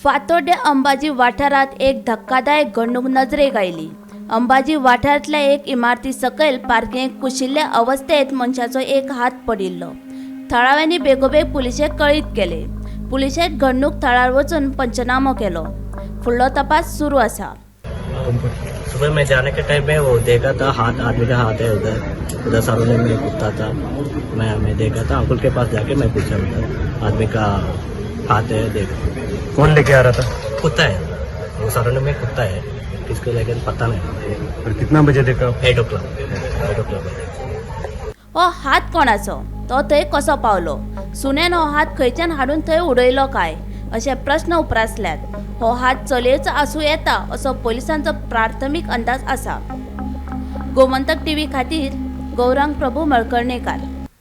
फातोड्डे अंबाजी वाठारात एक धक्कादायक घडणूक नजरेक आयली। अंबाजी वाठारांतल्या एक इमारती सकयल पार्किंगेक कुशिल्ल्या अवस्थेत मनशाचो एक हात पडिल्लो। थळाव्यांनी बेगोबेग पुलिशेक कळीत केले। पुलिशेन घडणूक थळार वचून पंचनामो केलो। फुडलो तपास सुरू आसा। सुबह मैं जाने के टाइम में वो देखा था, हाथ आदमी का हाथ है उधर सामने में कुत्ता था। मैं देखा था, अंकुल के पास जाके मैं पूछा उधर आदमी का हाथ है, देखा। कौन लेके आ रहा था? कुत्ता है, वो सामने में कुत्ता है, किसको लेकिन पता नहीं। और कितना बजे देखा? 8 o'clock। हो हात कोणाचो? तो थंय कसो पावलो? सुनेन हो हात खंयच्यान हाडून थंय उडयलो काय? असे प्रश्न उपरासल्यात। हो हात चलयेचो आसूं येता असो पोलिसांचो प्राथमीक अंदाज आसा। गोमंतक टीव्ही खातीर गौरांग प्रभू मळकर्णेकार।